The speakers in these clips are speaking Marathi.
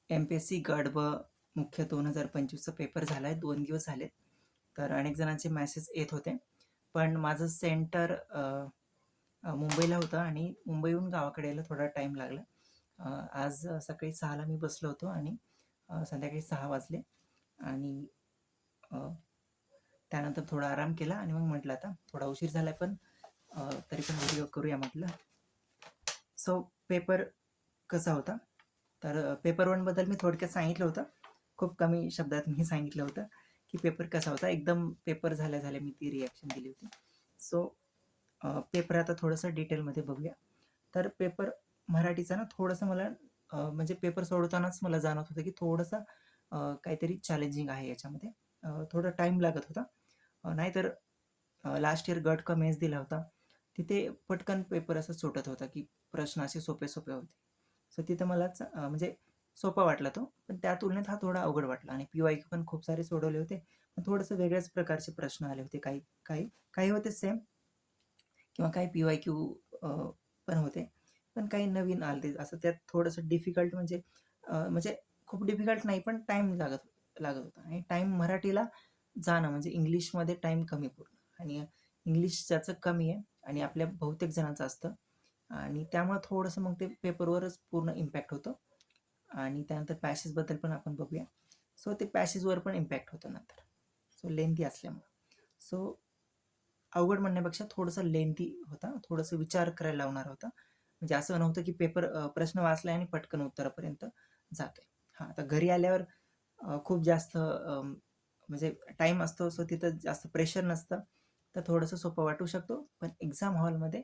MPSC गट ब मुख्य 2025चा पेपर झाला आहे. 2 दिवस झालेत. तर अनेक जणांचे मेसेज येत होते. पण माझं सेंटर मुंबईला होतं आणि मुंबईहून गावाकडे यायला थोडा टाईम लागला. आज सकाळी 6ला मी बसलो होतो आणि संध्याकाळी 6 वाजले आणि अ, त्यानंतर थोडा आराम केला आणि मग म्हटलं आता थोडा उशीर झाला पण तरी पण व्हिडिओ करूया म्हटलं. सो पेपर कसा होता? तर पेपर 1 बद्दल मी थोडक्यात सांगितलं होतं. खूप कमी शब्दात मी सांगितलं होतं, की पेपर कसा होता. एकदम पेपर झाल्या-झाल्या मी ती रिॲक्शन दिली होती. सो पेपर आता थोडंसं डिटेलमध्ये बघूया. तर पेपर मराठीचा ना थोडंसं मला म्हणजे पेपर सोडवतानाच मला जाणवत होतं, की थोडंसं काहीतरी चॅलेंजिंग आहे याच्यामध्ये. थोडा टाईम लागत होता. नाहीतर लास्ट इयर गट का मेन्स दिला होता. तिथे पटकन पेपर असा सुटत होता, की प्रश्न असे सोपे-सोपे होते. सो तिथं मलाच म्हणजे सोपा वाटला तो. पण त्या तुलनेत हा थोडा अवघड वाटला आणि पी-वाय-क्यू पण खूप सारे सोडवले होते. पण थोडंसं वेगळ्याच प्रकारचे प्रश्न आले होते. काही काही काही होते सेम किंवा काही पी-वाय-क्यू पण होते. पण काही नवीन आले असं त्यात थोडंसं डिफिकल्ट म्हणजे खूप डिफिकल्ट नाही, पण टाईम लागत लागत होता आणि टाईम मराठीला जाणं म्हणजे इंग्लिशमध्ये टाईम कमी पूर्ण आणि इंग्लिश ज्याचं कमी आहे आणि आपल्या बहुतेक जणांचं असतं आणि त्यामुळे थोडंसं मग ते पेपरवरच पूर्ण इम्पॅक्ट होतं आणि त्यानंतर पॅसेजबद्दल पण आपण बघूया. सो ते पॅसेजवर पण इम्पॅक्ट होतं नंतर. सो लेंथी असल्यामुळं. सो अवघड म्हणण्यापेक्षा थोडंसं लेंथी होता. थोडंसं विचार करायला लावणारा होता. म्हणजे असं नव्हतं की पेपर प्रश्न वाचलाय आणि पटकन उत्तरापर्यंत जातोय. हां, आता घरी आल्यावर खूप जास्त म्हणजे टाईम असतो सो तिथं जास्त प्रेशर नसतं. तर थोडंसं सोपं वाटू शकतो. पण एक्झाम हॉलमध्ये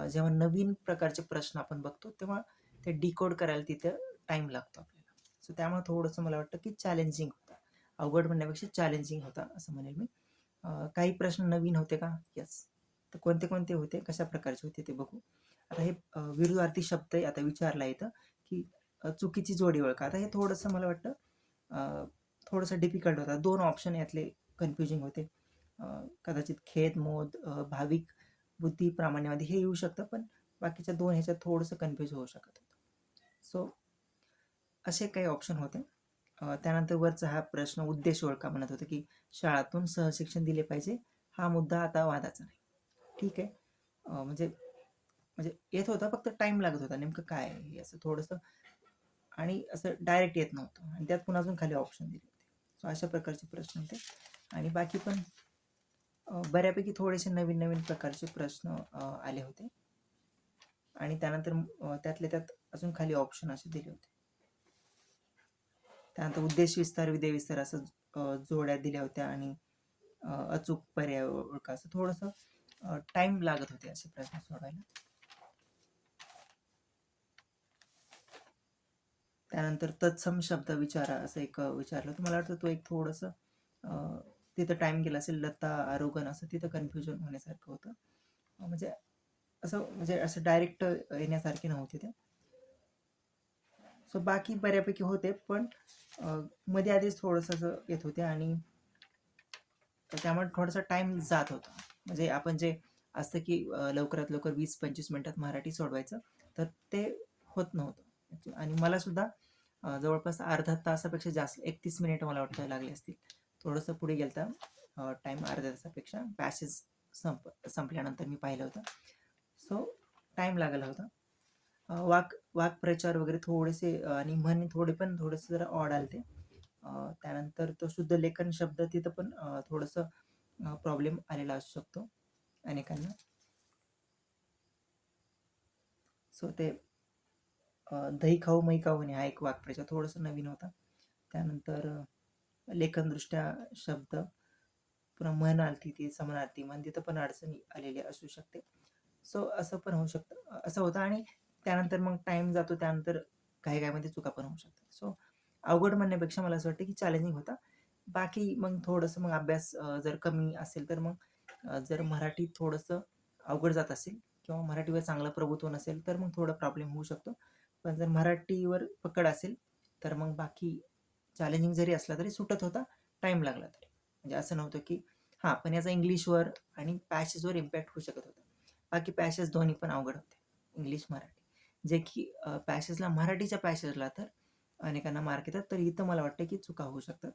जेव्हा नवीन प्रकारचे प्रश्न आपण बघतो तेव्हा ते डिकोड करायला तिथं टाईम लागतो आपल्याला. सो त्यामुळे थोडंसं मला वाटतं की चॅलेंजिंग होता. अवघड म्हणण्यापेक्षा चॅलेंजिंग होता असं म्हणेल मी. काही प्रश्न नवीन होते का? येस. तर कोणते-कोणते होते? कशा प्रकारचे होते ते बघू. आता हे विरुद्धार्थी शब्द आहे आता विचारला इथं, की चुकीची जोडी ओळखा. आता हे थोडंसं मला वाटतं अ, थोडंसं डिफिकल्ट होतं. 2 ऑप्शन यातले कन्फ्युजिंग होते. अ, कदाचित खेद, मोद, भाविक, बुद्धी, प्रामाण्यवादी हे येऊ शकतं, पण बाकीच्या 2 ह्याच्यात थोडंसं कन्फ्यूज होऊ शकत होतं. सो असे काही ऑप्शन होते. त्यानंतर वरचा हा प्रश्न उद्देश ओळखा म्हणत होतं, की शाळातून सहशिक्षण दिले पाहिजे. हा मुद्दा आता वादाचा नाही. ठीक आहे. म्हणजे म्हणजे येत होता फक्त टाईम लागत होता. नेमकं काय आहे हे असं थोडंसं आणि असं डायरेक्ट येत नव्हतं आणि त्यात पण अजून खाली ऑप्शन दिले होते. सो अशा प्रकारचे प्रश्न होते आणि बाकी पण बऱ्यापैकी थोडेसे नवीन-नवीन प्रकारचे प्रश्न आले होते आणि त्यानंतर त्यातल्या त्यात अजून खाली ऑप्शन असे दिले होते. त्यानंतर उद्देश विस्तार, विधेय विस्तार असं जोड्या दिल्या होत्या आणि अचूक पर्याय ओळखा असं थोडंसं टाईम लागत होते असे प्रश्न सोडवायला. त्यानंतर तत्सम शब्द विचारा असं एक विचारलं होतं. मला वाटतं तो एक थोडंसं तिथं टाईम गेला असेल. लता, आरोगण असं तिथं कन्फ्युजन होण्यासारखं होतं. म्हणजे असं डायरेक्ट येण्यासारखे नव्हते ते. सो बाकी बऱ्यापैकी होते, पण मध्ये आधीच थोडंसं असं येत होते आणि त्यामुळे थोडासा टाईम जात होता. म्हणजे आपण जे असतं की लवकरात लवकर 20-25 मिनिटात मराठी सोडवायचं, तर ते होत नव्हतं आणि मला सुद्धा जवळपास अर्धा तासापेक्षा जास्त 31 मिनिटं मला वाटतं लागली असतील. थोडंसं पुढे गेलता टाईम अर्ध्या तासापेक्षा पॅसेज संपल्यानंतर मी पाहिलं होतं. सो टाईम लागला होता. वाक्प्रचार वगैरे थोडेसे आणि म्हणी थोडेसे जरा ऑड आलते. त्यानंतर तो शुद्ध लेखन शब्द तिथं पण थोडंसं प्रॉब्लेम आलेला असू शकतो अनेकांना. सो ते दही खाऊ मै खाऊ म्हणे हा एक वाक्प्रचार थोडंसं नवीन होता. त्यानंतर लेखनदृष्ट्या शब्द पुन्हा म्हण आलती ती समानार्थी म्हण तिथं पण अडचणी आलेली असू शकते. सो असं पण होऊ शकतं. असं होतं आणि त्यानंतर मग टाईम जातो त्यानंतर घाई-घाईमध्ये चुका पण होऊ शकतात. सो अवघड म्हणण्यापेक्षा मला असं वाटतं की चॅलेंजिंग होता. बाकी मग थोडंसं मग अभ्यास जर कमी असेल तर मग जर मराठी थोडंसं अवघड जात असेल किंवा मराठीवर चांगलं प्रभुत्व नसेल तर मग थोडा प्रॉब्लेम होऊ शकतो. पण जर मराठीवर पकड असेल तर मग बाकी चॅलेंजिंग जरी असला तरी सुटत होता, टाईम लागला तरी. म्हणजे असं नव्हतं की हां, पण याचा इंग्लिशवर आणि पॅसेजवर इम्पॅक्ट होऊ शकत होता. बाकी पॅसेज दोन्ही पण अवघड होते. इंग्लिश, मराठी. जे की पॅसेजला मराठीच्या पॅसेजला तर अनेकांना मार्क येतात, तर इथं मला वाटतं की चुका होऊ शकतात.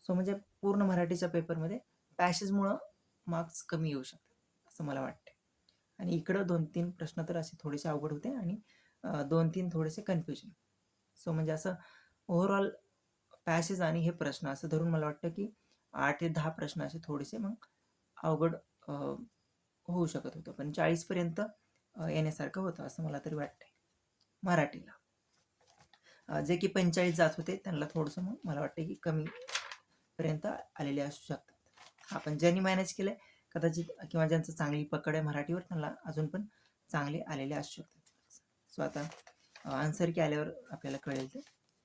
सो म्हणजे पूर्ण मराठीच्या पेपरमध्ये पॅसेजमुळं मार्क्स कमी येऊ शकतात असं मला वाटतं. आणि इकडं 2-3 प्रश्न तर असे थोडेसे अवघड होते आणि 2-3 थोडेसे कन्फ्युजन. सो म्हणजे असं ओव्हरऑल पॅसेज आणि हे प्रश्न असं धरून मला वाटतं की 8 ते 10 प्रश्न असे थोडेसे मग अवघड होऊ शकत होतं. पण 40 पर्यंत येण्यासारखं होतं असं मला तरी वाटतंय मराठीला. जे की 45 जात होते त्यांना थोडंसं मग मला वाटतं की कमी पर्यंत आलेले असू शकतात. आपण ज्यांनी मॅनेज केलंय कदाचित किंवा ज्यांचं चांगली पकड आहे मराठीवर त्यांना अजून पण चांगले आलेले असू शकतात. सो आता आन्सर की आल्यावर आपल्याला कळेल ते.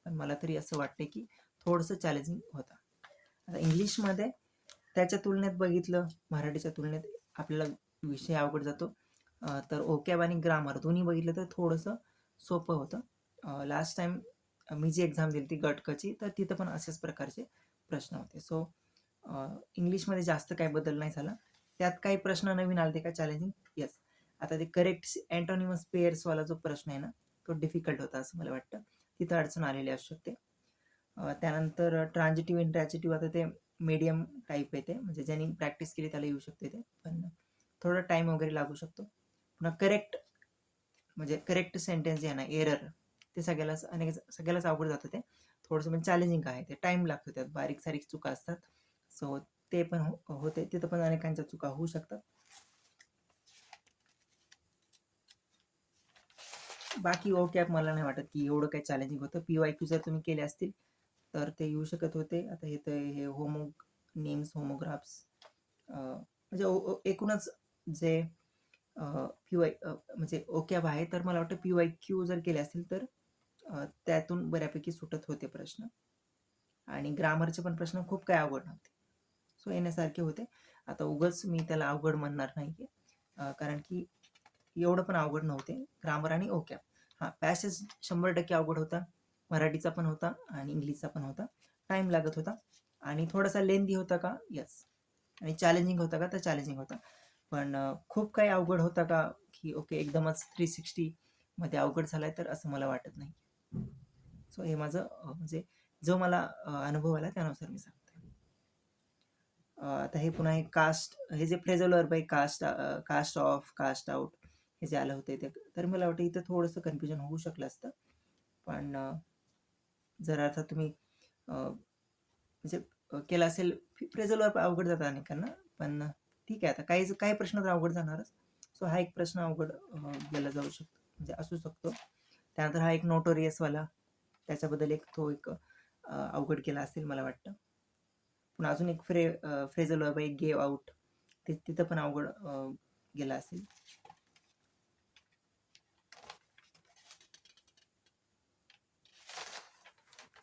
पण मला तरी असं वाटतं की थोडंसं चॅलेंजिंग होतं. आता इंग्लिशमध्ये त्याच्या तुलनेत बघितलं मराठीच्या तुलनेत आपल्याला विषय अवघड जातो. तर ओकॅब आणि ग्रामर दोन्ही बघितलं तर थोडंसं सोपं होतं. लास्ट टाइम मी जी एक्झाम दिली ती गटकची, तर तिथं पण अशाच प्रकारचे प्रश्न होते. सो इंग्लिशमध्ये जास्त काही बदल नाही झाला. त्यात काही प्रश्न नवीन आले का चॅलेंजिंग? येस. आता ते करेक्ट अँटोनिमस पेअर्सवाला जो प्रश्न आहे ना, तो डिफिकल्ट होता असं मला वाटतं. तिथं अडचण आलेली असू शकते. त्यानंतर ट्रान्झिटिव्ह इंट्रान्झिटिव्ह आता ते मीडियम टाईप आहे ते, म्हणजे ज्यांनी प्रॅक्टिस केली त्याला येऊ शकते ते, पण थोडा टाईम वगैरे लागू शकतो. पुन्हा करेक्ट म्हणजे करेक्ट सेंटेन्स जे आहे ना, एरर, ते सगळ्यालाच अवघड जातं ते. थोडंसं म्हणजे चॅलेंजिंग आहे ते, टाईम लागतो त्यात, बारीक सारीक चुका असतात. सो ते पण होते, तिथं पण अनेकांच्या चुका होऊ शकतात. बाकी ओके मला नाही वाटत की एवढं काही चॅलेंजिंग होतं. PYQ जर तुम्ही केले असतील तर ते येऊ शकत होते. आता हे तर हे नेम्स, होमोग्राफ्स म्हणजे एकूणच जे म्हणजे ओकॅब आहे, तर मला वाटतं PYQ जर केले असतील तर त्यातून बऱ्यापैकी सुटत होते प्रश्न. आणि ग्रामरचे पण प्रश्न खूप काय अवघड नव्हते. सो येण्यासारखे होते. आता उगाच मी त्याला अवघड म्हणणार नाही कारण की एवढं पण अवघड नव्हते ग्रामर आणि ओकॅब. हां, पॅसेज 100% अवघड होता. मराठीचा पण होता आणि इंग्लिशचा पण होता. टाईम लागत होता आणि थोडासा लेंदी होता का? येस. आणि चॅलेंजिंग होता का? तर चॅलेंजिंग होता. पण खूप काही अवघड होता का? की ओके एकदमच 360 मध्ये अवघड झालाय तर असं मला वाटत नाही. सो हे माझं म्हणजे जो मला अनुभव आला त्यानुसार मी सांगतोय. आता हे पुन्हा हे कास्ट, हे जे फ्रेझल वर्ब आहे, कास्ट ऑफ, कास्ट आउट, हे जे आलं होते ते, तर मला वाटतं इथं थोडंसं कन्फ्युजन होऊ शकलं असतं. पण जर आता तुम्ही म्हणजे केलं असेल, फ्रेझल वर्ब अवघड जातं अनेकांना, पण ठीक आहे. आता काही प्रश्न तर अवघड जाणारच. सो हा एक प्रश्न अवघड गेला जाऊ शकतो, म्हणजे असू शकतो. त्यानंतर हा एक नोटोरियसवाला, त्याच्याबद्दल एक अवघड केला असेल मला वाटतं. पुन्हा अजून एक फ्रेझल वर्ब आहे गेव आउट, तिथं पण अवघड गेला असेल.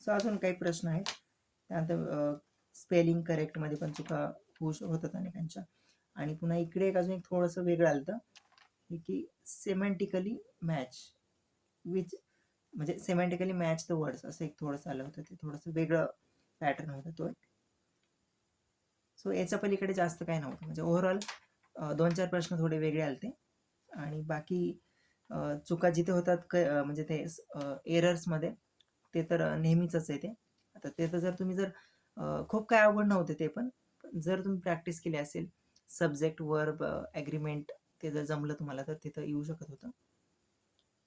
सो अजून काही प्रश्न आहेत. त्यानंतर स्पेलिंग करेक्टमध्ये पण चुका होतात अनेकांच्या. आणि पुन्हा इकडे अजून एक थोडंसं वेगळं आलं होतं की सेमेंटिकली मॅच विच, म्हणजे सेमेंटिकली मॅच द वर्ड्स, असं एक थोडंसं आलं होतं. ते थोडंसं वेगळं पॅटर्न होता तो एक. सो याच्या पलीकडे जास्त काय नव्हतं, म्हणजे ओव्हरऑल 2-4 प्रश्न थोडे वेगळे आले आणि बाकी चुका जिथे होतात म्हणजे ते एरर्समध्ये, ते तर नेहमीच आहे ते. आता ते तर जर खूप काय अवघड नव्हते ते पण जर तुम्ही प्रॅक्टिस केली असेल, सब्जेक्ट, वर्ब, ॲग्रीमेंट, ते जर जमलं तुम्हाला तर तिथं येऊ शकत होतं.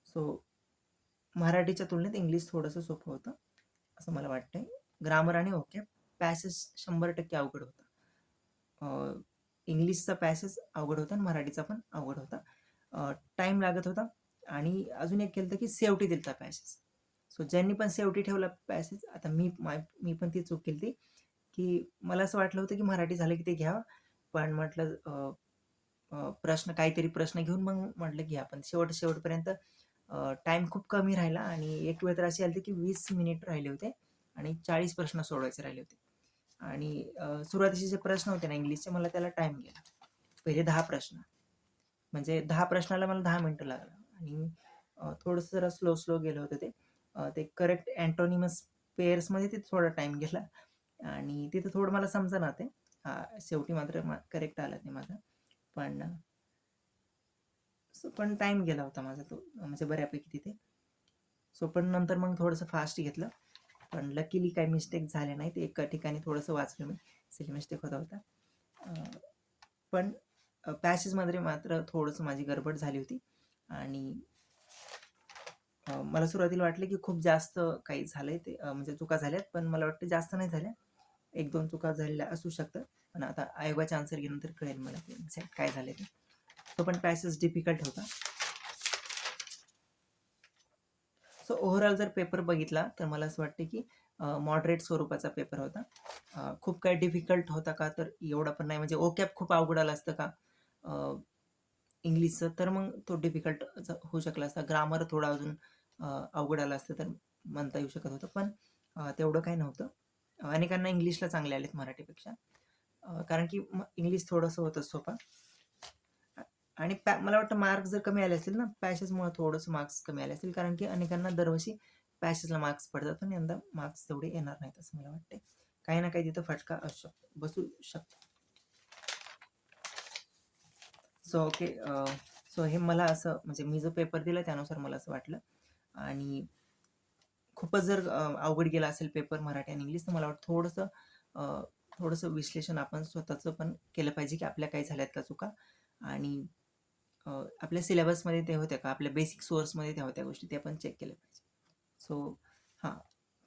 सो मराठीच्या तुलनेत इंग्लिश थोडंसं सोपं होतं असं मला वाटतंय. ग्रामर आणि ओके पॅसेज 100% अवघड होता. इंग्लिशचा पॅसेज अवघड होता आणि मराठीचा पण अवघड होता. टाईम लागत होता आणि अजून एक केलं होतं की शेवटी दिलता पॅसेज. सो ज्यांनी पण शेवटी ठेवला पॅसेज, आता मी पण ती चूक केली की मला असं वाटलं होतं की मराठी झालं की ते घ्यावं, पण म्हटलं काहीतरी प्रश्न घेऊन मग म्हटलं की आपण शेवटपर्यंत टाईम खूप कमी राहिला आणि एक वेळ तर अशी आली की 20 मिनिट राहिले होते आणि 40 प्रश्न सोडवायचे राहिले होते. आणि सुरुवातीचे जे प्रश्न होते ना इंग्लिशचे, मला त्याला टाईम गेला. पहिले 10 प्रश्न, म्हणजे 10 प्रश्नाला मला 10 मिनिटं लागलं आणि थोडंसं जरा स्लो गेलं होतं ते. ते करेक्ट अँटोनिमस पेअर्समध्ये तिथे थोडा टाईम गेला आणि तिथं थोडं मला समजेना ते. शेवटी मात्र करेक्ट आला ते माझा. पण टाईम गेला होता माझा तो, म्हणजे बऱ्यापैकी तिथे. सो पण नंतर मग थोडंसं फास्ट घेतलं पण लकीली काही मिस्टेक झाले नाहीत. एका ठिकाणी थोडंसं वाचलं मी, सिली मिस्टेक होता. पण पॅसेजमध्ये मात्र थोडंसं माझी गडबड झाली होती आणि मला सुरुवातीला वाटलं की खूप जास्त काही झालंय ते, म्हणजे चुका झाल्यात, पण मला वाटतं जास्त नाही झाल्या. 1-2 चुका झालेल्या असू शकतात, पण आता आयोगाचा आन्सर घेऊन कळेल मला ते एक्झॅक्ट काय झाले ते. तो पण पॅसेज डिफिकल्ट होता. सो ओव्हरऑल जर पेपर बघितला तर मला असं वाटतं की मॉडरेट स्वरूपाचा पेपर होता. खूप काय डिफिकल्ट होता का तर एवढा पण नाही, म्हणजे ओकॅप खूप अवघड आलं असतं का इंग्लिशचं तर मग तो डिफिकल्ट होऊ शकला असता. ग्रामर थोडा अजून अवघड आलं असतं तर म्हणता येऊ शकत होतं, पण तेवढं काही नव्हतं. अनेकांना इंग्लिशला चांगले आलेत मराठीपेक्षा, कारण की इंग्लिश थोडंसं होतं सोपं. आणि मला वाटतं मार्क्स जर कमी आले असतील ना पॅसेजमुळे, थोडंसं मार्क्स कमी आले असतील, कारण की अनेकांना दरवर्षी पॅसेजला मार्क्स पडतात, पण यंदा मार्क्स तेवढे येणार नाहीत असं मला वाटते. काही ना काही तिथं फटका बसू शकतो. सो ओके, सो हे मला असं, म्हणजे मी जो पेपर दिला त्यानुसार मला असं वाटलं. आणि खूपच जर अवघड गेला असेल पेपर मराठी आणि इंग्लिश तर मला वाटतं थोडंसं विश्लेषण आपण स्वतःचं पण केलं पाहिजे की आपल्या काही झाल्यात का चुका, आणि आपल्या सिलेबसमध्ये ते होत्या का, आपल्या बेसिक सोर्समध्ये त्या होत्या गोष्टी, ते आपण चेक केल्या पाहिजे. सो हां,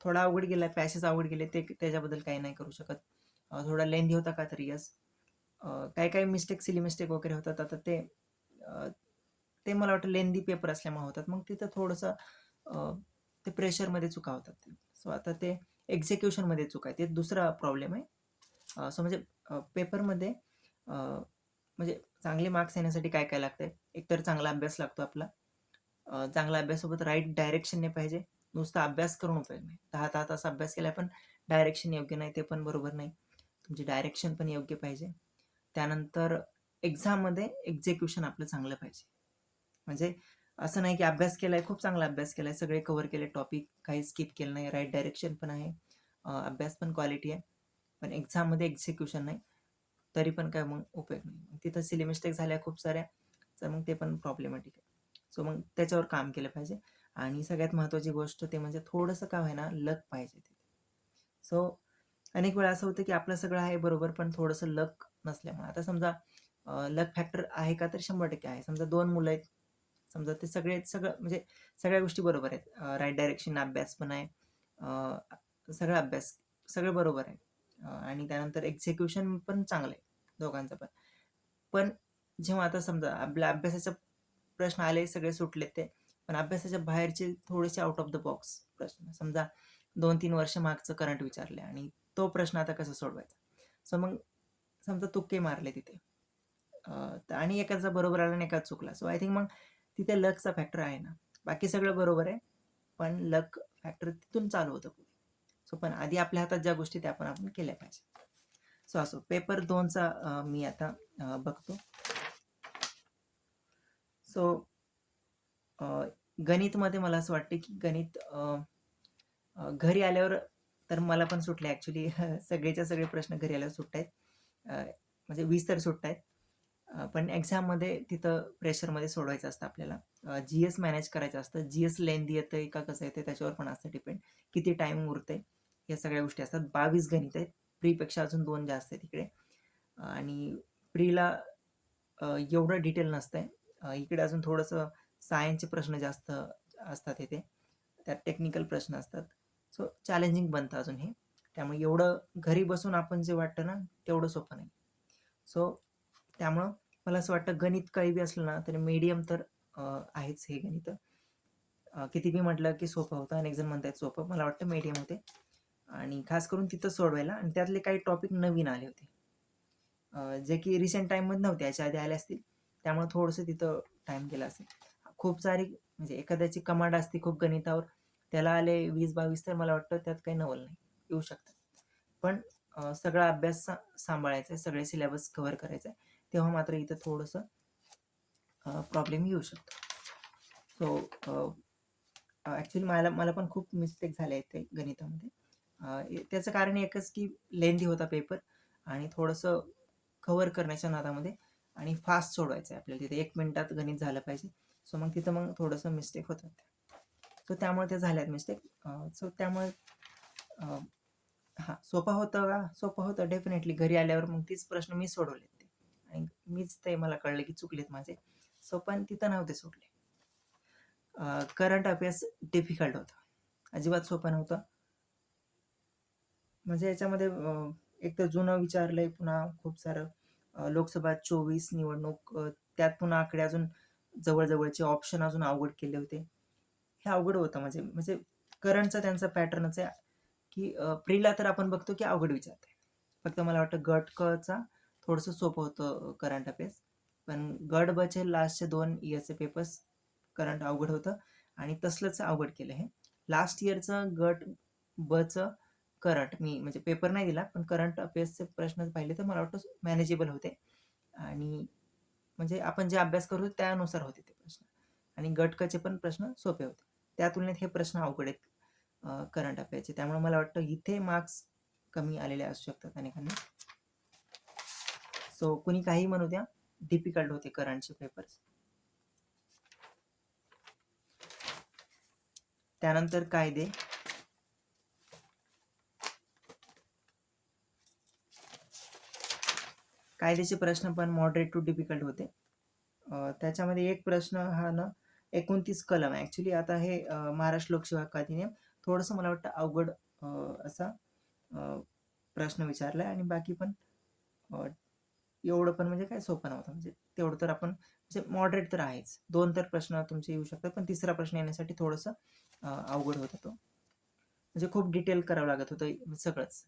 थोडा अवघड गेला, पॅसेज अवघड गेले, ते त्याच्याबद्दल काही नाही करू शकत. थोडा लेंदी होता का तरी यस. काही काही मिस्टेक, सिली मिस्टेक वगैरे होतात, आता ते मला वाटतं लेंदी पेपर असल्यामुळे होतात. मग तिथं थोडंसं ते प्रेशरमध्ये चुका होतात. सो आता ते एक्झिक्युशनमध्ये चुका आहे, ते दुसरा प्रॉब्लेम आहे. सो म्हणजे पेपरमध्ये म्हणजे चांगले मार्क्स येण्यासाठी काय काय लागतंय, एकतर चांगला अभ्यास लागतो आपला. चांगल्या अभ्यासासोबत राईट डायरेक्शनने पाहिजे. नुसता अभ्यास करून उपयोग नाही. 10 तास अभ्यास केला पण डायरेक्शन योग्य नाही, ते पण बरोबर नाही. तुमची डायरेक्शन पण योग्य पाहिजे. त्यानंतर एक्झाममध्ये एक्झिक्युशन आपलं चांगलं पाहिजे. म्हणजे असं नाही की अभ्यास केलाय, खूप चांगला अभ्यास केलाय, सगळे कव्हर केले टॉपिक, काही स्किप केलं नाही, राईट डायरेक्शन पण आहे, अभ्यास पण क्वालिटी आहे, पण एक्झाममध्ये एक्झिक्युशन नाही, तरी पण काय मग उपयोग नाही. तिथं सिली मिस्टेक झाल्या खूप साऱ्या, तर मग ते पण प्रॉब्लेमॅटिक आहे. सो मग त्याच्यावर काम केलं पाहिजे. आणि सगळ्यात महत्त्वाची गोष्ट ते म्हणजे थोडंसं का होईना लक पाहिजे तिथे. सो अनेक वेळा असं होतं की आपलं सगळं आहे बरोबर, पण थोडंसं लक नसल्यामुळे, आता समजा लक फॅक्टर आहे का तर 100% आहे. समजा 2 मुलं आहेत, समजा ते सगळं म्हणजे सगळ्या गोष्टी बरोबर आहेत, राईट डायरेक्शन अभ्यास पण आहे, सगळा अभ्यास सगळं बरोबर आहे, आणि त्यानंतर एक्झिक्युशन पण चांगलं आहे दोघांचं पण. पण जेव्हा आता समजा आपल्या अभ्यासाचे प्रश्न आले, सगळे सुटले ते, पण अभ्यासाच्या बाहेरचे थोडेसे आउट ऑफ द बॉक्स प्रश्न, समजा 2-3 वर्ष मागचं करंट विचारले आणि तो प्रश्न आता कसा सोडवायचा. सो मग समजा तुक्के मारले तिथे, आणि एकाचा बरोबर आला आणि एकाचा चुकला. सो आय थिंक मग तिथे लकचा फॅक्टर आहे ना. बाकी सगळं बरोबर आहे, पण लक फॅक्टर तिथून चालू होतं पुढे. सो पण आधी आपल्या हातात ज्या गोष्टी त्या आपण केल्या पाहिजे. सो असो, पेपर 2चा मी आता बघतो. सो गणितमध्ये मला असं वाटतं की गणित घरी आल्यावर तर मला पण सुटले ॲक्च्युली सगळेच्या सगळे प्रश्न घरी आल्यावर सुटत आहेत, म्हणजे 20 तर सुटत आहेत. पण एक्झाममध्ये तिथं प्रेशरमध्ये सोडवायचं असतं आपल्याला. GS मॅनेज करायचं असतं. GS लेंदी येतंय का कसं येतंय त्याच्यावर पण असतं डिपेंड. किती टाईम उरतंय, या सगळ्या गोष्टी असतात. 22 गणित आहेत. प्रीपेक्षा अजून 2 जास्त आहेत इकडे. आणि प्रीला एवढं डिटेल नसतंय. इकडे अजून थोडंसं सायन्सचे प्रश्न जास्त असतात इथे. त्यात टेक्निकल प्रश्न असतात. सो चॅलेंजिंग बनतं अजून हे. त्यामुळे एवढं घरी बसून आपण जे वाटतं ना, तेवढं सोपं नाही. सो त्यामुळं मला असं वाटतं गणित काही बी असलं ना तरी मीडियम तर आहेच हे गणित. किती बी म्हटलं की सोपं होतं, अनेक जण म्हणतात सोपं, मला वाटतं मीडियम होते. आणि खास करून तिथं सोडवायला, आणि त्यातले काही टॉपिक नवीन आले होते, जे की रिसेंट टाईममध्ये नव्हते, याच्या आधी आले असतील, त्यामुळे थोडंसं तिथं टाईम गेला असेल. खूप सारी म्हणजे एखाद्याची कमांड असते खूप गणितावर, त्याला आले 20-22 तर मला वाटतं त्यात काही नवल नाही, येऊ शकतात. पण सगळा अभ्यास सांभाळायचा आहे, सगळे सिलेबस कव्हर करायचं आहे, तेव्हा मात्र इथं थोडंसं प्रॉब्लेम येऊ शकतो. सो ॲक्च्युली मला पण खूप मिस्टेक झाले आहेत ते गणितामध्ये. त्याचं कारण एकच की लेंदी होता पेपर, आणि थोडंसं कव्हर करण्याच्या नादामध्ये, आणि फास्ट सोडवायचं आहे आपल्याला, तिथे 1 मिनिटात गणित झालं पाहिजे. सो मग तिथं थोडंसं मिस्टेक होतात. सो त्यामुळे ते झाल्यात मिस्टेक. सो त्यामुळे हां, सोपं होतं का? सोपं होतं डेफिनेटली. घरी आल्यावर मग तीच प्रश्न मी सोडवलेत ते आणि मीच ते मला कळलं की चुकलेत माझे. सो पण तिथं नव्हते सुटले. करंट अफेअर्स डिफिकल्ट होतं. अजिबात सोपं नव्हतं. म्हणजे याच्यामध्ये एक तर जुनं विचारलंय, पुन्हा खूप सारं लोकसभा 24 निवडणूक, त्यात पुन्हा आकडे अजून जवळ-जवळचे ऑप्शन अजून अवघड केले होते. हे अवघड होतं म्हणजे म्हणजे करंटचा त्यांचा पॅटर्नच आहे की प्रीला तर आपण बघतो की अवघड विचारताय. फक्त मला वाटतं गट क चा थोडंसं सोपं होतं करंट अफेअर्स. पण गट ब चे लास्टचे 2 इयर्सचे पेपर्स करंट अवघड होतं आणि तसलंच अवघड केलं हे. लास्ट इयरचं गट ब चं करंट मी म्हणजे पेपर नाही दिला, पण करंट अफेअर्सचे प्रश्न पाहिले तर मला वाटतं मॅनेजेबल होते आणि म्हणजे आपण जे अभ्यास करतो त्यानुसार होते ते प्रश्न आणि गट क चे पण प्रश्न सोपे होते. त्या तुलनेत हे प्रश्न अवघड आहेत करंट अफेअरचे. त्यामुळे मला वाटतं इथे मार्क्स कमी आलेले असू शकतात अनेकांना. सो कुणी काही म्हणू द्या, डिफिकल्ट होते करंटचे पेपर्स. त्यानंतर कायदे. कायद्याचे प्रश्न पण मॉडरेट टू डिफिकल्ट होते. त्याच्यामध्ये एक प्रश्न हा ना 29 कलम आहे. ॲक्च्युली आता हे महाराष्ट्र लोकसेवा अधिनियम थोडंसं मला वाटतं अवघड असा प्रश्न विचारलाय आणि बाकी पण एवढं पण म्हणजे काय सोपं नव्हतं. म्हणजे तेवढं तर आपण म्हणजे मॉडरेट तर आहेच. 2 तर प्रश्न तुमचे येऊ शकतात, पण तिसरा प्रश्न येण्यासाठी थोडंसं अवघड होता तो. म्हणजे खूप डिटेल करावं लागत होतं सगळंच.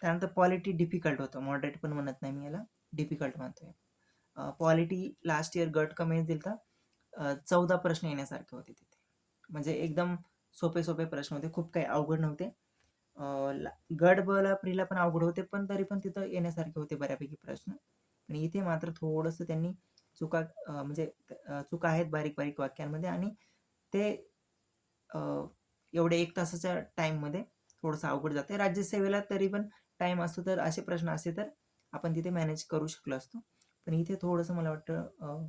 त्यानंतर पॉलिटी डिफिकल्ट होतं. मॉडरेट पण म्हणत नाही मी याला, डिफिकल्ट म्हणतोय. पॉलिटी लास्ट इयर गट क मेन्स दिलता. 14 प्रश्न येण्यासारखे होते तिथे. म्हणजे एकदम सोपे-सोपे प्रश्न होते. खूप काही अवघड नव्हते. गट ब ला प्रीला पण अवघड होते, पण तरी पण तिथं येण्यासारखे होते बऱ्यापैकी प्रश्न. आणि इथे मात्र थोडंसं त्यांनी चुका म्हणजे चुका आहेत बारीक-बारीक वाक्यांमध्ये आणि ते एवढे 1 तासाच्या टाईममध्ये थोडंसं अवघड जाते. राज्यसेवेला तरी पण टाईम असतो तर असे प्रश्न असते तर आपण तिथे मॅनेज करू शकलो असतो. पण इथे थोडंसं मला वाटतं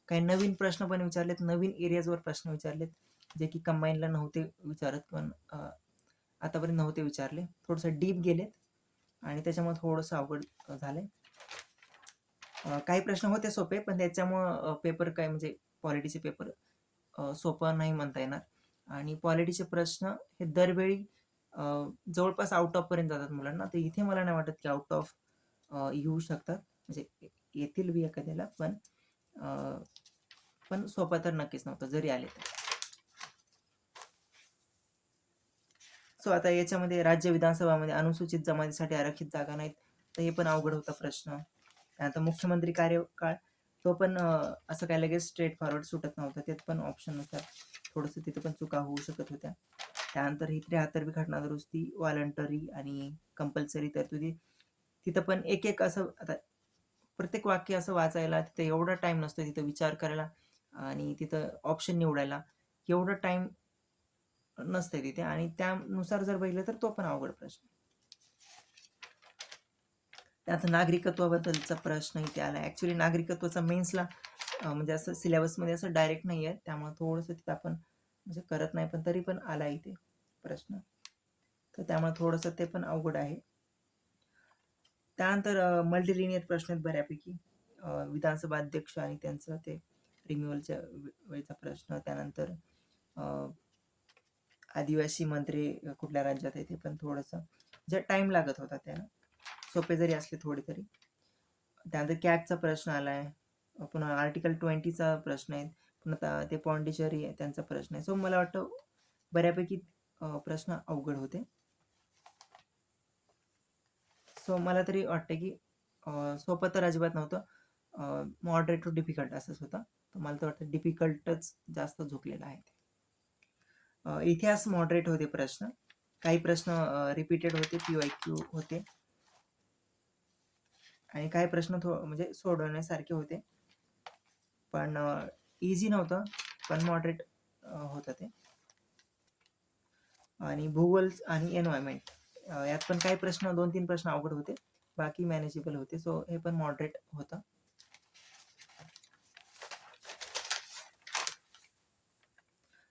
काही नवीन प्रश्न पण विचारलेत, नवीन एरियाजवर प्रश्न विचारलेत, जे की कंबाईनला नव्हते विचारत पण आतापर्यंत नव्हते विचारले. थोडंसं डीप गेलेत आणि त्याच्यामुळे थोडंसं अवघड झालंय. काही प्रश्न होते सोपे, पण त्याच्यामुळं पेपर काय म्हणजे पॉलिटीचे पेपर सोपं नाही म्हणता येणार आणि पॉलिटीचे प्रश्न हे दरवेळी जवळपास आउट ऑफ पर्यंत जातात मुलांना. तर इथे मला नाही वाटत की आउट ऑफ येऊ शकतात. म्हणजे येतील बी एखाद्याला पण सोपा तर नक्कीच नव्हता जरी आले तर. सो आता याच्यामध्ये राज्य विधानसभामध्ये अनुसूचित जमातीसाठी आरक्षित जागा नाहीत, तर हे पण अवघड होता प्रश्न. त्यानंतर मुख्यमंत्री कार्यकाळ तो पण असं काय लगेच स्ट्रेट फॉरवर्ड सुटत नव्हतं. त्यात पण ऑप्शननुसार थोडंसं तिथे पण चुका होऊ शकत होत्या. त्यानंतर ही 73वी घटना दुरुस्ती, व्हॉलंटरी आणि कंपल्सरी तरतुदी. तिथं पण एक-एक असं आता प्रत्येक वाक्य असं वाचायला तिथं एवढा टाईम नसतो, तिथं विचार करायला आणि तिथं ऑप्शन निवडायला एवढं टाईम नसते तिथे आणि त्यानुसार जर बघितलं तर तो पण अवघड प्रश्न. त्यात नागरिकत्वाबद्दलचा प्रश्न इथे आला. ॲक्च्युली नागरिकत्वाचा मेन्सला म्हणजे असं सिलेबसमध्ये असं डायरेक्ट नाही आहे, त्यामुळे थोडंसं तिथं आपण म्हणजे करत नाही, पण तरी पण आला इथे प्रश्न. तर त्यामुळे थोडंसं ते पण अवघड आहे. त्यानंतर मल्टीलिनियर प्रश्न आहेत बऱ्यापैकी. विधानसभा अध्यक्ष आणि त्यांचं ते रिन्युअलच्या वेळेचा प्रश्न. त्यानंतर आदिवासी मंत्री कुठल्या राज्यात आहे ते पण थोडंसं जे टाईम लागत होता त्याला. सोपे जरी असले थोडे तरी. त्यानंतर कॅगचा प्रश्न आलाय. पुन्हा आर्टिकल 20चा प्रश्न आहे. पुन्हा ते पॉंडिचेरी आहे त्यांचा प्रश्न आहे. सो मला वाटतं बऱ्यापैकी प्रश्न अवघड होते. सो मला तरी वाटतं की सोपं तर अजिबात नव्हतं. मॉडरेट टू डिफिकल्ट असंच होतं. तर मला तर वाटतं डिफिकल्टच जास्त झुकलेला आहे. इतिहास मॉडरेट होते प्रश्न. काही प्रश्न रिपीटेड होते, PYQ होते आणि काही प्रश्न म्हणजे सोडवण्यासारखे होते. पण इझी नव्हतं, पण मॉडरेट होतं ते. आणि भूगोल आणि एन्व्हायरमेंट यात पण काही प्रश्न 2-3 प्रश्न अवघड होते. बाकी मॅनेजेबल होते. सो हे पण मॉडरेट होतं.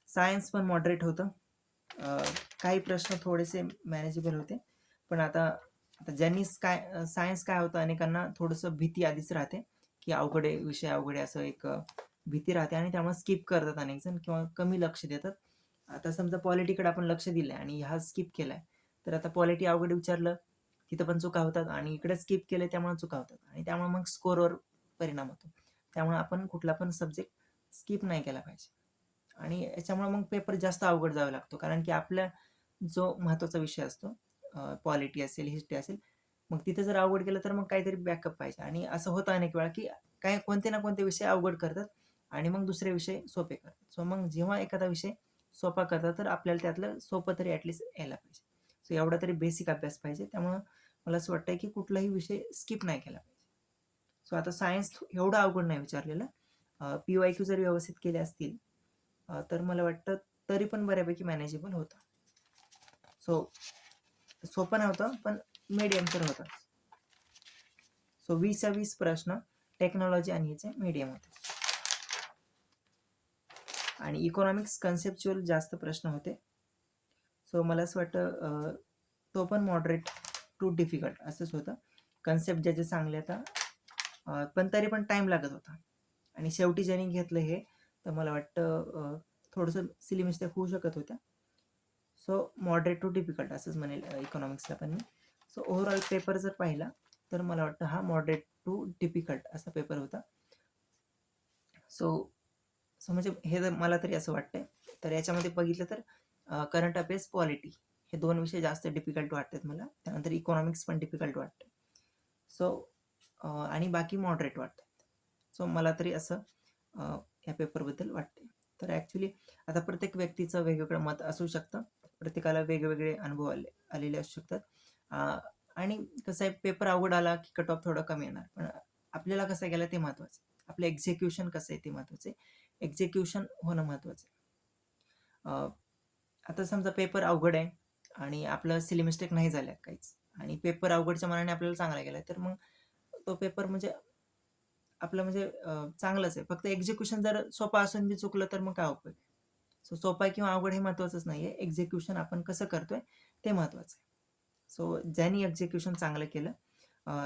सायन्स पण मॉडरेट होतं. काही प्रश्न थोडेसे मॅनेजेबल होते. पण आता आता ज्यांनी सायन्स काय होतं, अनेकांना थोडंसं भीती आधीच राहते की अवघड आहे, विषय अवघड आहे, असं एक भीती राहते आणि त्यामुळे स्किप करतात अनेक जण किंवा कमी लक्ष देतात. आता समजा पॉलिटीकडे आपण लक्ष दिलं आणि हा स्किप केलाय, तर आता पॉलिटी अवघड विचारलं तिथं पण चुका होतात आणि इकडे स्किप केले त्यामुळे चुका होतात आणि त्यामुळे मग स्कोरवर परिणाम होतो. त्यामुळे आपण कुठला पण सब्जेक्ट स्किप नाही केला पाहिजे आणि याच्यामुळे मग पेपर जास्त अवघड जावा लागतो, कारण की आपल्या जो महत्त्वाचा विषय असतो, पॉलिटी असेल, हिस्ट्री असेल, मग तिथे जर अवघड केलं तर मग काहीतरी बॅकअप पाहिजे. आणि असं होतं अनेक वेळा की काय कोणते ना कोणते विषय अवघड करतात आणि मग दुसरे विषय सोपे करतात. सो मग जेव्हा एखादा विषय सोपा करतात तर आपल्याला त्यातलं सोपं तरी ॲटलिस्ट यायला पाहिजे. सो एवढा तरी बेसिक अभ्यास पाहिजे. त्यामुळं मला असं वाटतं की कुठलाही विषय स्किप नाही केला पाहिजे. सो आता सायन्स एवढं अवघड नाही विचारलेलं. PYQ जर व्यवस्थित केले असतील तर मला वाटतं तरी पण बऱ्यापैकी मॅनेजेबल होतं. सो सोपं नव्हतं पण मीडियम तर होतं. सो 20 प्रश्न टेक्नॉलॉजी आणि ह्याचे मीडियम होते आणि इकॉनॉमिक्स कन्सेप्च्युअल जास्त प्रश्न होते. सो मला असं वाटतं तो पण मॉडरेट टू डिफिकल्ट असंच होतं. कन्सेप्ट ज्याचे चांगले आता पण तरी पण टाईम लागत होता आणि शेवटी ज्यांनी घेतलं हे, तर मला वाटतं थोडंसं सिली मिस्टेक होऊ शकत होत्या. सो मॉडरेट टू डिफिकल्ट असंच म्हणेल इकॉनॉमिक्सला पण मी. सो ओव्हरऑल पेपर जर पाहिला तर मला वाटतं हा मॉडरेट टू डिफिकल्ट असा पेपर होता. सो सो म्हणजे हे जर मला तरी असं वाटतंय. तर याच्यामध्ये बघितलं तर करंट अफेअर्स, पॉलिटी हे 2 विषय जास्त डिफिकल्ट वाटतात मला. त्यानंतर इकॉनॉमिक्स पण डिफिकल्ट वाटतं. सो आणि बाकी मॉडरेट वाटतात. सो मला तरी असं या पेपरबद्दल वाटते. तर ॲक्च्युली आता प्रत्येक व्यक्तीचं वेगवेगळं मत असू शकतं. प्रत्येकाला वेगवेगळे अनुभव आलेले असू शकतात. आणि कसं आहे, पेपर अवघड आला की कट ऑफ थोडं कमी येणार. पण आपल्याला कसं गेलं ते महत्त्वाचं. आपलं एक्झिक्युशन कसं आहे ते महत्त्वाचं आहे. एक्झिक्युशन होणं महत्त्वाचं आहे. आता समजा पेपर अवघड आहे आणि आपलं सिली मिस्टेक नाही झाल्या काहीच आणि पेपर अवघडच्या मनाने आपल्याला चांगला गेला, तर मग तो पेपर म्हणजे आपलं म्हणजे चांगलंच आहे. फक्त एक्झिक्युशन जर सोपा असून बी चुकलं तर मग काय उपयोग आहे. सो सोपा किंवा अवघड हे महत्त्वाचंच नाही आहे. एक्झिक्युशन आपण कसं करतोय ते महत्त्वाचं आहे. सो ज्यांनी एक्झिक्युशन चांगलं केलं,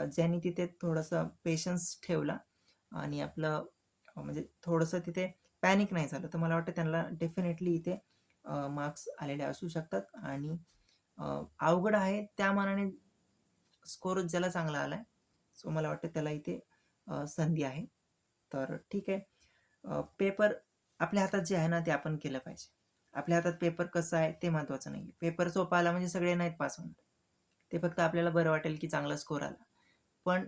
ज्यांनी तिथे थोडंसं पेशन्स ठेवला आणि आपलं म्हणजे थोडंसं तिथे पॅनिक नाही झालं, तर मला वाटतं त्यांना डेफिनेटली इथे मार्क्स आलेले असू शकतात. आणि अवघड आहे त्या मानाने स्कोर ज्याला चांगला आलाय, सो मला वाटतं त्याला इथे संधी आहे. तर ठीक आहे. पेपर आपल्या हातात जे आहे ना ते आपण केलं पाहिजे. आपल्या हातात पेपर कसं आहे ते महत्त्वाचं नाही. पेपर सोपा आला म्हणजे सगळे नाहीत पास होणार. ते फक्त आपल्याला बरं वाटेल की चांगला स्कोर आला. पण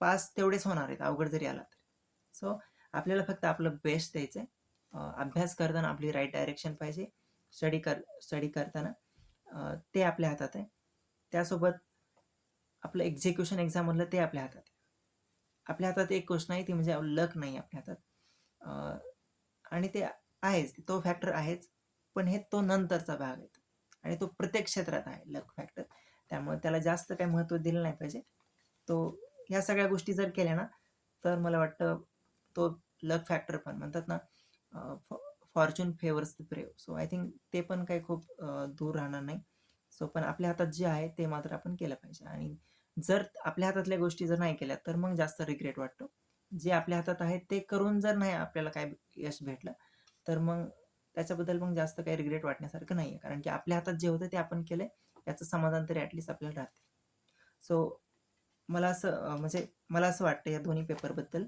पास तेवढेच होणार आहेत अवघड जरी आला तरी. सो आपल्याला फक्त आपलं बेस्ट द्यायचं आहे. अभ्यास करताना आपली राईट डायरेक्शन पाहिजे. स्टडी करताना ते आपल्या हातात आहे. त्यासोबत आपलं एक्झिक्युशन एक्झाममधलं ते आपल्या हातात आहे. आपल्या हातात एक गोष्ट नाही ती म्हणजे लक नाही आपल्या हातात. आणि ते आहेच, तो फॅक्टर आहेच. पण हे तो नंतरचा भाग आहे आणि तो प्रत्येक क्षेत्रात आहे लक फॅक्टर. त्यामुळे त्याला जास्त काही महत्त्व दिलं नाही पाहिजे. तो ह्या सगळ्या गोष्टी जर केल्या ना, तर मला वाटतं तो लक फॅक्टर पण म्हणतात ना, Fortune favours the brave. So I think ते पण काही खूप दूर राहणार नाही. सो पण आपल्या हातात जे आहे ते मात्र आपण केलं पाहिजे आणि जर आपल्या हातातल्या गोष्टी जर नाही केल्या तर मग जास्त रिग्रेट वाटतो. जे आपल्या हातात आहे ते करून जर नाही आपल्याला काय यश भेटलं, तर मग त्याच्याबद्दल मग जास्त काही रिग्रेट वाटण्यासारखं नाही आहे. कारण की आपल्या हातात जे होतं ते आपण केलंय, याचं समाधान तरी ॲटलीस्ट आपल्याला राहते. सो मला असं म्हणजे मला असं वाटतं या दोन्ही पेपरबद्दल.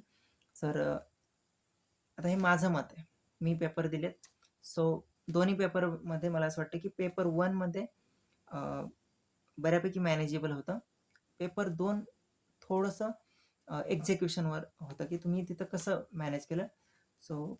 तर आता हे माझं मत आहे. मी पेपर दिलेत. सो दोन्ही पेपरमध्ये मला असं वाटतं की पेपर 1 मध्ये बऱ्यापैकी मॅनेजेबल होतं. पेपर 2 थोडंसं एक्झिक्युशनवर होतं की तुम्ही तिथं कसं मॅनेज केलं. सो